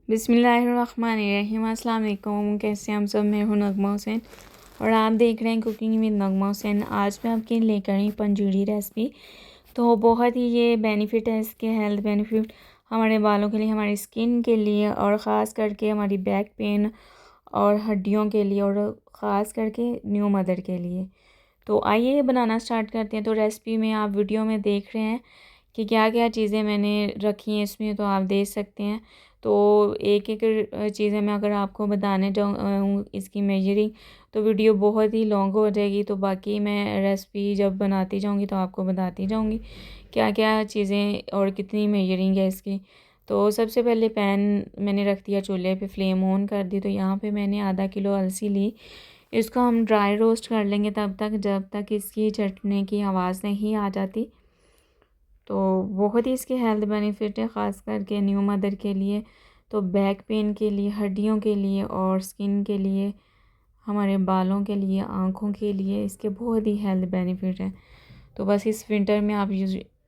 बिस्मिल्लाहिर्रहमानिर्रहीम। अस्सलाम वालेकुम। कैसे हम सब, मैं हूँ नगमा हुसैन और आप देख रहे हैं कुकिंग विद नगमा हुसैन। आज मैं आपके लिए लेकर आई पंजीरी रेसिपी। तो बहुत ही ये बेनिफिट है इसके, हेल्थ बेनिफिट हमारे बालों के लिए, हमारी स्किन के लिए और ख़ास करके हमारी बैक पेन और हड्डियों के लिए और ख़ास करके न्यू मदर के लिए। तो आइए ये बनाना स्टार्ट करते हैं। तो रेसिपी में आप वीडियो में देख रहे हैं कि क्या क्या चीज़ें मैंने रखी हैं इसमें, तो आप देख सकते हैं। तो एक एक चीज़ें मैं अगर आपको बताने जाऊँ इसकी मेजरिंग, तो वीडियो बहुत ही लॉन्ग हो जाएगी। तो बाकी मैं रेसिपी जब बनाती जाऊँगी तो आपको बताती जाऊँगी क्या क्या चीज़ें और कितनी मेजरिंग है इसकी। तो सबसे पहले पैन मैंने रख दिया चूल्हे पे, फ्लेम ऑन कर दी। तो यहाँ पे मैंने आधा किलो अलसी ली। इसको हम ड्राई रोस्ट कर लेंगे तब तक जब तक इसकी चटने की आवाज़ नहीं आ जाती। तो बहुत ही इसके हेल्थ बेनिफिट है, ख़ास करके न्यू मदर के लिए, तो बैक पेन के लिए, हड्डियों के लिए और स्किन के लिए, हमारे बालों के लिए, आँखों के लिए इसके बहुत ही हेल्थ बेनिफिट हैं। तो बस इस विंटर में आप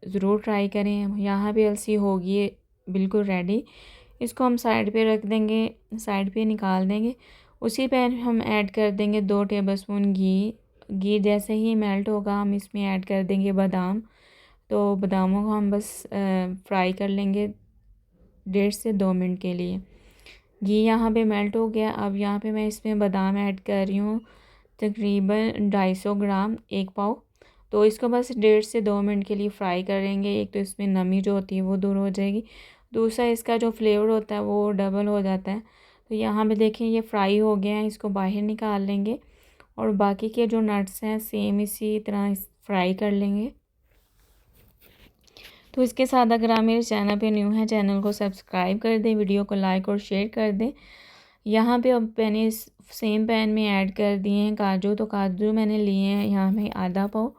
ज़रूर ट्राई करें। यहाँ पे अलसी होगी बिल्कुल रेडी। इसको हम साइड पे रख देंगे, साइड पे निकाल देंगे। उसी पैन में हम ऐड कर देंगे 2 टेबलस्पून घी। घी जैसे ही मेल्ट होगा हम इसमें ऐड कर देंगे बादाम। तो बादामों को हम बस फ्राई कर लेंगे 1.5 से 2 मिनट के लिए। घी यहाँ पे मेल्ट हो गया। अब यहाँ पे मैं इसमें बादाम ऐड कर रही हूँ तकरीबन 250 ग्राम, 1 पाव। तो इसको बस 1.5 से 2 मिनट के लिए फ्राई करेंगे। एक तो इसमें नमी जो होती है वो दूर हो जाएगी, दूसरा इसका जो फ्लेवर होता है वो डबल हो जाता है। तो यहाँ पे देखें ये फ्राई हो गया है, इसको बाहर निकाल लेंगे और बाकी के जो नट्स हैं सेम इसी तरह फ्राई कर लेंगे। तो इसके साथ अगर आप मेरे चैनल पे न्यू हैं, चैनल को सब्सक्राइब कर दें, वीडियो को लाइक और शेयर कर दें। यहाँ पे अब मैंने इस सेम पैन में ऐड कर दिए हैं काजू। तो काजू मैंने लिए हैं यहाँ में आधा पाव।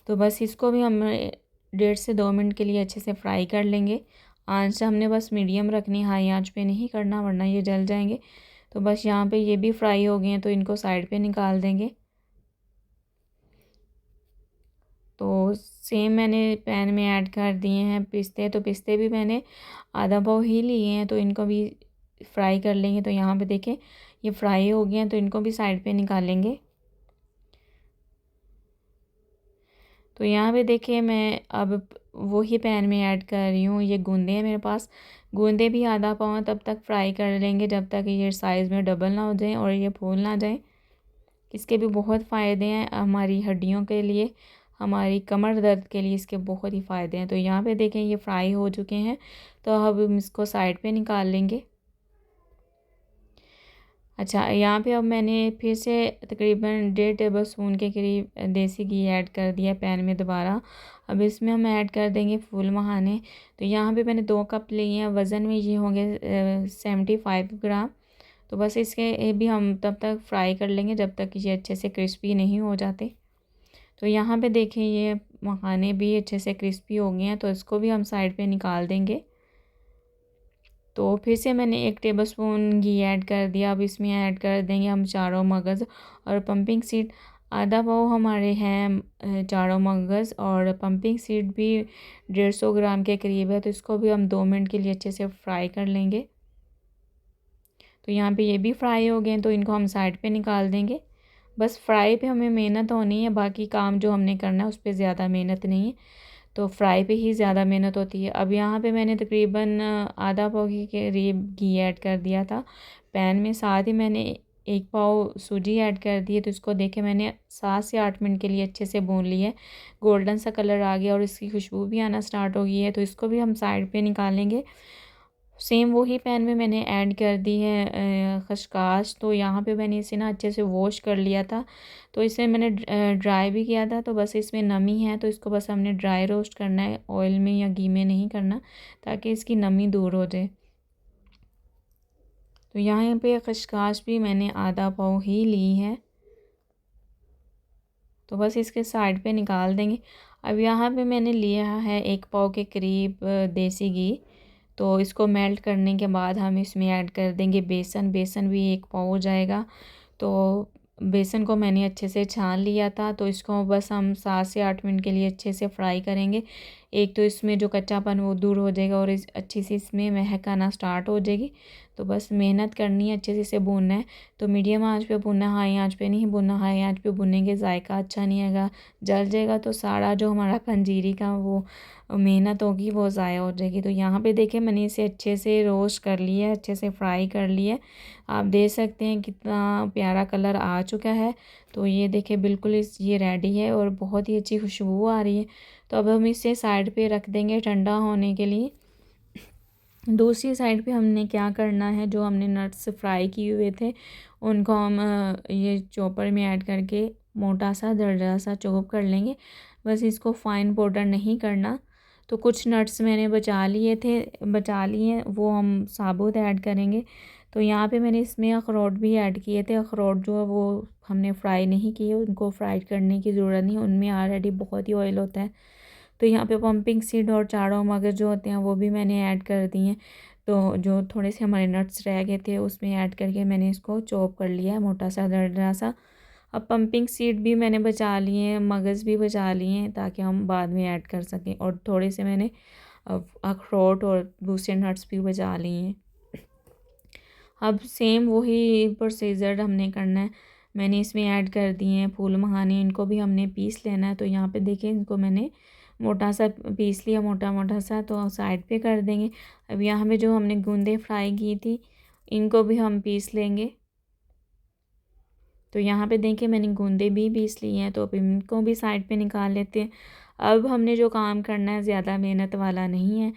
तो बस इसको भी हम 1.5 से 2 मिनट के लिए अच्छे से फ्राई कर लेंगे। आंच हमने बस मीडियम रखनी, हाई आंच पे नहीं करना वरना ये जल जाएंगे। तो बस यहाँ पे ये भी फ्राई हो गए हैं, तो इनको साइड पे निकाल देंगे। तो सेम मैंने पैन में ऐड कर दिए हैं पिस्ते। तो पिस्ते भी मैंने आधा पाव ही लिए हैं, तो इनको भी फ्राई कर लेंगे। तो यहाँ पे देखें ये फ्राई हो गए हैं, तो इनको भी साइड पे निकालेंगे। तो यहाँ पे देखिए मैं अब वही पैन में ऐड कर रही हूँ, ये गूंदे हैं मेरे पास। गूंदे भी आधा पाव तब तक फ्राई कर लेंगे जब तक ये साइज़ में डबल ना हो जाए और ये फूल ना जाए। इसके भी बहुत फ़ायदे हैं हमारी हड्डियों के लिए, हमारी कमर दर्द के लिए इसके बहुत ही फ़ायदे हैं। तो यहाँ पे देखें ये फ्राई हो चुके हैं, तो अब हम इसको साइड पे निकाल लेंगे। अच्छा, यहाँ पे अब मैंने फिर से तकरीबन 1.5 टेबलस्पून के करीब देसी घी ऐड कर दिया पैन में दोबारा। अब इसमें हम ऐड कर देंगे फूल मखाने। तो यहाँ पे मैंने 2 कप लिए हैं, वज़न में ये होंगे 75 ग्राम। तो बस इसके ये भी हम तब तक फ्राई कर लेंगे जब तक ये अच्छे से क्रिस्पी नहीं हो जाते। तो यहाँ पे देखें ये मखाने भी अच्छे से क्रिस्पी हो गए हैं, तो इसको भी हम साइड पे निकाल देंगे। तो फिर से मैंने 1 टेबलस्पून घी ऐड कर दिया। अब इसमें ऐड कर देंगे हम चारों मगज़ और पंपिंग सीड। आधा पाव हमारे हैं चारों मगज़ और पंपिंग सीड भी 150 ग्राम के करीब है। तो इसको भी हम 2 मिनट के लिए अच्छे से फ्राई कर लेंगे। तो यहाँ पे ये भी फ्राई हो गए, तो इनको हम साइड पे निकाल देंगे। बस फ्राई पे हमें मेहनत होनी है, बाकी काम जो हमने करना है उस पर ज़्यादा मेहनत नहीं है। तो फ्राई पे ही ज़्यादा मेहनत होती है। अब यहाँ पे मैंने तकरीबन आधा पाव के करीब घी ऐड कर दिया था पैन में। साथ ही मैंने 1 पाव सूजी ऐड कर दी है। तो इसको देखे मैंने 7 से 8 मिनट के लिए अच्छे से भून लिया है। गोल्डन सा कलर आ गया और इसकी खुशबू भी आना स्टार्ट हो गई है। तो इसको भी हम साइड पे निकालेंगे। सेम वही पैन में मैंने ऐड कर दी है खसकास। तो यहाँ पे मैंने इसे ना अच्छे से वॉश कर लिया था। तो इसे मैंने ड्राई भी किया था। तो बस इसमें नमी है, तो इसको बस हमने ड्राई रोस्ट करना है, ऑयल में या घी में नहीं करना, ताकि इसकी नमी दूर हो जाए। तो यहाँ पे खसकास भी मैंने आधा पाव ही ली है। तो बस इसके साइड पे निकाल देंगे। अब यहाँ पे मैंने लिया है 1 पाव के करीब देसी घी। तो इसको मेल्ट करने के बाद हम इसमें ऐड कर देंगे बेसन। बेसन भी 1 पाव हो जाएगा। तो बेसन को मैंने अच्छे से छान लिया था। तो इसको बस हम 7 से 8 मिनट के लिए अच्छे से फ्राई करेंगे। एक तो इसमें जो कच्चापन वो दूर हो जाएगा और इस अच्छी सी इसमें महक आना स्टार्ट हो जाएगी। तो बस मेहनत करनी है, अच्छे से इसे भूनना है। तो मीडियम आंच पे भूनना, हाई आंच पे नहीं भूनना। हाई आंच पे भुनेंगे जायका अच्छा नहीं आएगा, जल जाएगा तो सारा जो हमारा पंजीरी का वो मेहनत होगी वो ज़ाया हो जाएगी। तो यहाँ पे देखिए मैंने इसे अच्छे से रोस्ट कर लिया है, अच्छे से फ्राई कर लिया है। आप देख सकते हैं कितना प्यारा कलर आ चुका है। तो ये देखिए बिल्कुल ये रेडी है और बहुत ही अच्छी खुशबू आ रही है। तो अब हम इसे साइड पे रख देंगे ठंडा होने के लिए। दूसरी साइड पे हमने क्या करना है, जो हमने नट्स फ्राई किए हुए थे उनको हम ये चॉपर में ऐड करके मोटा सा दरदरा सा चॉप कर लेंगे। बस इसको फाइन पाउडर नहीं करना। तो कुछ नट्स मैंने बचा लिए हैं, वो हम साबुत ऐड करेंगे। तो यहाँ पे मैंने इसमें अखरोट भी ऐड किए थे। अखरोट जो है वो हमने फ्राई नहीं किए, उनको फ्राई करने की ज़रूरत नहीं, उनमें ऑलरेडी बहुत ही ऑयल होता है। तो यहाँ पे पम्पिंग सीड और चारों मगज जो होते हैं वो भी मैंने ऐड कर दिए। तो जो थोड़े से हमारे नट्स रह गए थे उसमें ऐड करके मैंने इसको चॉप कर लिया है मोटा सा दरदरा सा। अब पम्पिंग सीड भी मैंने बचा लिए हैं, मगज़ भी बचा लिए हैं ताकि हम बाद में ऐड कर सकें। और थोड़े से मैंने अखरोट और दूसरे नट्स भी बचा लिए हैं। अब सेम वही प्रोसीजर हमने करना है। मैंने इसमें ऐड कर दिए हैं फूल मखाने, इनको भी हमने पीस लेना है। तो यहाँ पे देखिए इनको मैंने मोटा सा पीस लिया, मोटा मोटा सा। तो साइड पे कर देंगे। अब यहाँ पे जो हमने गूंदे फ्राई की थी इनको भी हम पीस लेंगे। तो यहाँ पे देखिए मैंने गूंदे भी पीस लिए हैं। तो अब इनको भी साइड पे निकाल लेते हैं। अब हमने जो काम करना है ज़्यादा मेहनत वाला नहीं है।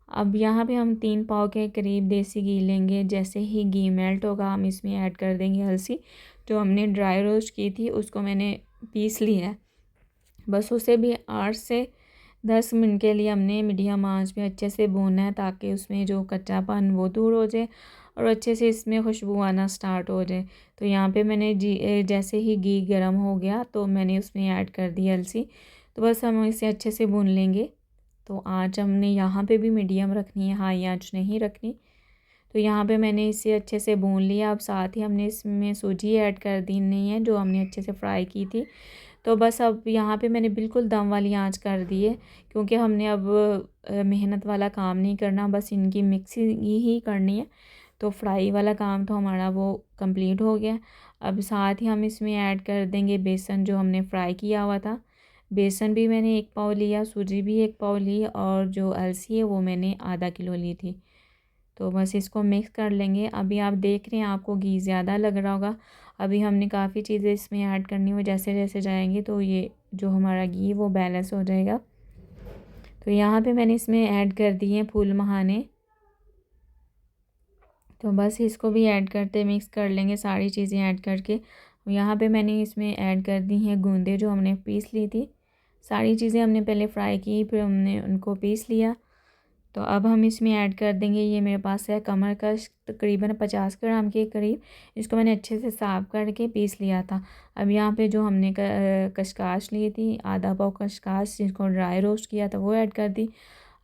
अब यहाँ पे हम 3 पाव के करीब देसी घी लेंगे। जैसे ही घी मेल्ट होगा हम इसमें ऐड कर देंगे अलसी, जो हमने ड्राई रोस्ट की थी उसको मैंने पीस लिया है। बस उसे भी 8 से 10 मिनट के लिए हमने मीडियम आंच पे अच्छे से भूनना है ताकि उसमें जो कच्चापन वो दूर हो जाए और अच्छे से इसमें खुशबू आना स्टार्ट हो जाए। तो यहाँ पे मैंने जैसे ही घी गर्म हो गया तो मैंने उसमें ऐड कर दी अलसी। तो बस हम इसे अच्छे से भून लेंगे। तो आँच हमने यहाँ पे भी मीडियम रखनी है, हाई आँच नहीं रखनी। तो यहाँ पे मैंने इसे अच्छे से भून लिया। अब साथ ही हमने इसमें सूजी ऐड कर दी नहीं है, जो हमने अच्छे से फ्राई की थी। तो बस अब यहाँ पे मैंने बिल्कुल दम वाली आंच कर दी है, क्योंकि हमने अब मेहनत वाला काम नहीं करना, बस इनकी मिक्सिंग ही करनी है। तो फ्राई वाला काम तो हमारा वो कंप्लीट हो गया। अब साथ ही हम इसमें ऐड कर देंगे बेसन जो हमने फ्राई किया हुआ था। बेसन भी मैंने 1 पाव लिया, सूजी भी 1 पाव ली और जो अलसी है वो मैंने आधा किलो ली थी। तो बस इसको मिक्स कर लेंगे। अभी आप देख रहे हैं आपको घी ज़्यादा लग रहा होगा। अभी हमने काफ़ी चीज़ें इसमें ऐड करनी हो, जैसे जैसे जाएंगे तो ये जो हमारा घी वो बैलेंस हो जाएगा। तो यहाँ पे मैंने इसमें ऐड कर दिए हैं फूल मखाने। तो बस इसको भी ऐड करते मिक्स कर लेंगे सारी चीज़ें ऐड करके। यहाँ पे मैंने इसमें ऐड कर दी हैं गूंदे जो हमने पीस ली थी। सारी चीज़ें हमने पहले फ्राई की, फिर हमने उनको पीस लिया। तो अब हम इसमें ऐड कर देंगे, ये मेरे पास है कमर कश तकरीबन 50 ग्राम के करीब। इसको मैंने अच्छे से साफ़ करके पीस लिया था। अब यहाँ पे जो हमने कशकाश ली थी, आधा पाव कशकाश जिसको ड्राई रोस्ट किया था वो ऐड कर दी।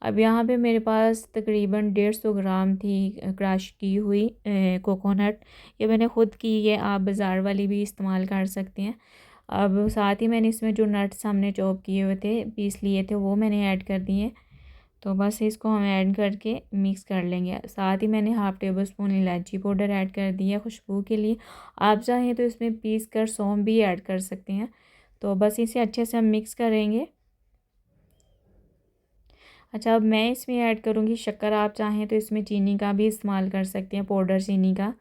अब यहाँ पे मेरे पास तकरीबन 150 ग्राम थी क्रश की हुई कोकोनट। ये मैंने ख़ुद की है, आप बाज़ार वाली भी इस्तेमाल कर सकते हैं। अब साथ ही मैंने इसमें जो नट्स हमने चॉप किए हुए थे, पीस लिए थे, वो मैंने ऐड कर दिए। तो बस इसको हम ऐड करके मिक्स कर लेंगे। साथ ही मैंने हाफ़ टेबल स्पून इलायची पाउडर ऐड कर दिया खुशबू के लिए। आप चाहें तो इसमें पीस कर सौंफ भी ऐड कर सकते हैं। तो बस इसे अच्छे से हम मिक्स करेंगे। अच्छा, अब मैं इसमें ऐड करूँगी शक्कर। आप चाहें तो इसमें चीनी का भी इस्तेमाल कर सकते हैं, पाउडर चीनी का।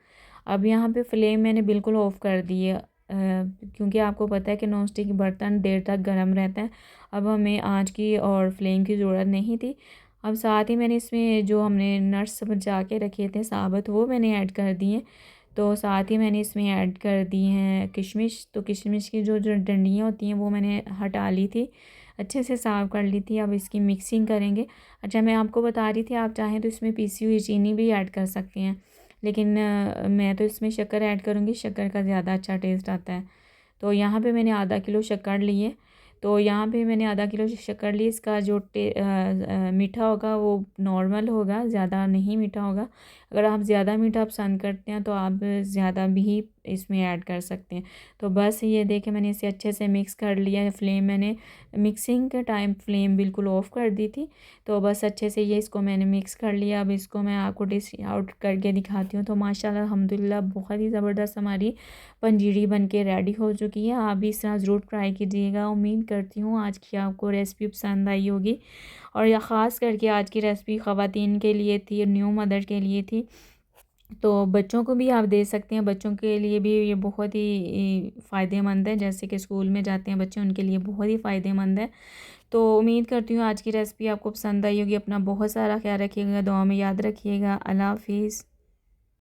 अब यहाँ पे फ्लेम मैंने बिल्कुल ऑफ़ कर दी है, क्योंकि आपको पता है कि नॉन स्टिक बर्तन देर तक गर्म रहता है। अब हमें आँच की और फ्लेम की ज़रूरत नहीं थी। अब साथ ही मैंने इसमें जो हमने नट्स बचा के रखे थे साबुत, वो मैंने ऐड कर दिए। तो साथ ही मैंने इसमें ऐड कर दी हैं किशमिश। तो किशमिश की जो जो डंडियाँ होती हैं वो मैंने हटा ली थी, अच्छे से साफ़ कर ली थी। अब इसकी मिक्सिंग करेंगे। अच्छा, मैं आपको बता रही थी आप चाहें तो इसमें पीसी हुई चीनी भी ऐड कर सकते हैं, लेकिन मैं तो इसमें शक्कर ऐड करूँगी, शक्कर का ज़्यादा अच्छा टेस्ट आता है। तो यहाँ पे मैंने आधा किलो शक्कर ली है। तो यहाँ पे मैंने आधा किलो शक्कर ली। इसका जो मीठा होगा वो नॉर्मल होगा, ज़्यादा नहीं मीठा होगा। अगर आप ज़्यादा मीठा पसंद करते हैं तो आप ज़्यादा भी इसमें ऐड कर सकते हैं। तो बस ये देखें मैंने इसे अच्छे से मिक्स कर लिया। फ्लेम मैंने मिक्सिंग के टाइम फ्लेम बिल्कुल ऑफ़ कर दी थी। तो बस अच्छे से ये इसको मैंने मिक्स कर लिया। अब इसको मैं आपको डिश आउट करके दिखाती हूँ। तो माशाल्लाह अल्हम्दुलिल्लाह बहुत ही ज़बरदस्त हमारी पंजीरी बन के रेडी हो चुकी है। आप भी इस तरह ज़रूर ट्राई कीजिएगा। उम्मीद करती हूँ आज की आपको रेसिपी पसंद आई होगी। और यह ख़ास करके आज की रेसिपी ख़वातीन के लिए थी, न्यू मदर के लिए थी। तो बच्चों को भी आप दे सकते हैं। बच्चों के लिए भी ये बहुत ही फ़ायदेमंद है। जैसे कि स्कूल में जाते हैं बच्चे, उनके लिए बहुत ही फ़ायदेमंद है। तो उम्मीद करती हूँ आज की रेसिपी आपको पसंद आई होगी। अपना बहुत सारा ख्याल रखिएगा, दुआ में याद रखिएगा। अल्लाह हाफ़िज़।